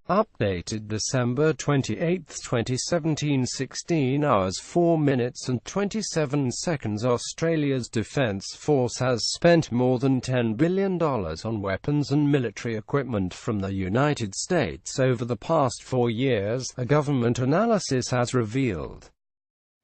Updated December 28, 2017, 16 hours 4 minutes and 27 seconds. Australia's Defence Force has spent more than $10 billion on weapons and military equipment from the United States over the past 4 years, a government analysis has revealed.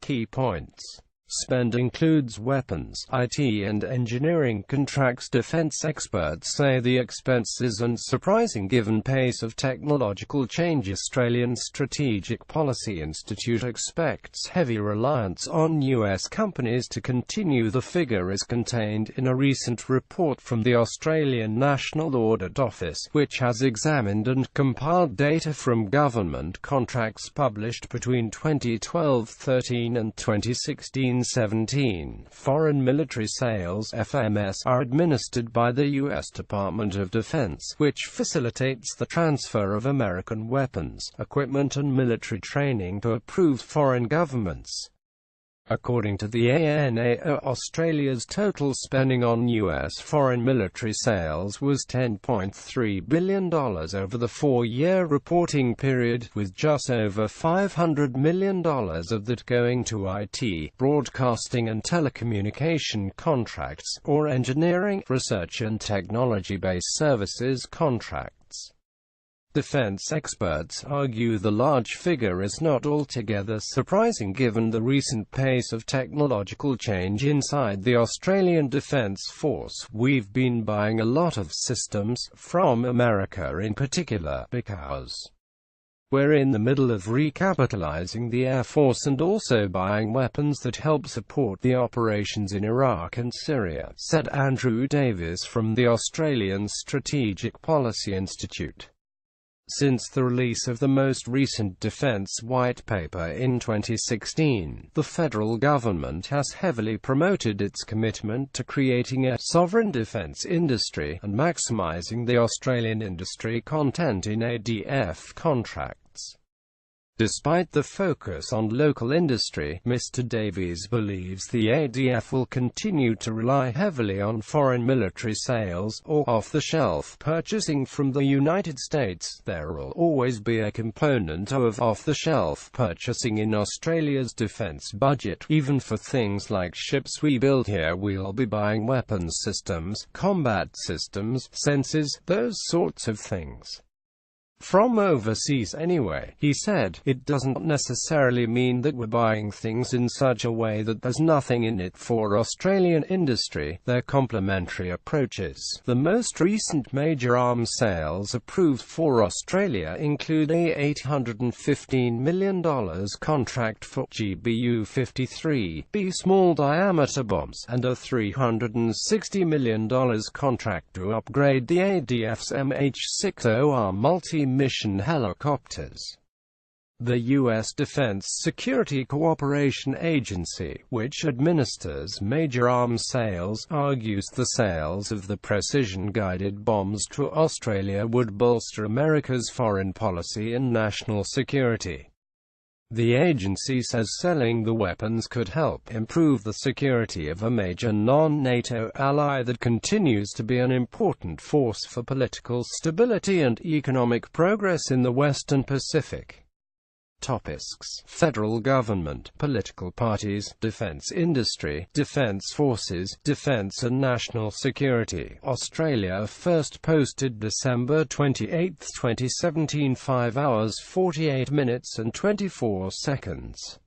Key points. Spend includes weapons, IT and engineering contracts. Defense experts say the expense isn't surprising given pace of technological change. Australian Strategic Policy Institute expects heavy reliance on U.S. companies to continue. The figure is contained in a recent report from the Australian National Audit Office, which has examined and compiled data from government contracts published between 2012-13 and 2016-17. Foreign military sales (FMS) are administered by the U.S. Department of Defense, which facilitates the transfer of American weapons, equipment and military training to approved foreign governments. According to the ANAO, Australia's total spending on U.S. foreign military sales was $10.3 billion over the 4-year reporting period, with just over $500 million of that going to IT, broadcasting and telecommunication contracts, or engineering, research and technology-based services contracts. Defense experts argue the large figure is not altogether surprising given the recent pace of technological change inside the Australian Defence Force. We've been buying a lot of systems, from America in particular, because we're in the middle of recapitalizing the Air Force and also buying weapons that help support the operations in Iraq and Syria, said Andrew Davis from the Australian Strategic Policy Institute. Since the release of the most recent Defence White Paper in 2016, the federal government has heavily promoted its commitment to creating a sovereign defence industry and maximising the Australian industry content in ADF contracts. Despite the focus on local industry, Mr. Davies believes the ADF will continue to rely heavily on foreign military sales, or off-the-shelf purchasing from the United States. There will always be a component of off-the-shelf purchasing in Australia's defence budget. Even for things like ships we build here, we'll be buying weapons systems, combat systems, sensors, those sorts of things. From overseas anyway, he said. It doesn't necessarily mean that we're buying things in such a way that there's nothing in it for Australian industry. They're complementary approaches. The most recent major arms sales approved for Australia include a $815 million contract for GBU-53B small-diameter bombs, and a $360 million contract to upgrade the ADF's MH-60R multi-mission helicopters. The U.S. Defense Security Cooperation Agency, which administers major arms sales, argues the sales of the precision-guided bombs to Australia would bolster America's foreign policy and national security. The agency says selling the weapons could help improve the security of a major non-NATO ally that continues to be an important force for political stability and economic progress in the Western Pacific. Topics: Federal government, political parties, defence industry, defence forces, defence and national security. Australia first posted December 28, 2017, 5 hours 48 minutes and 24 seconds.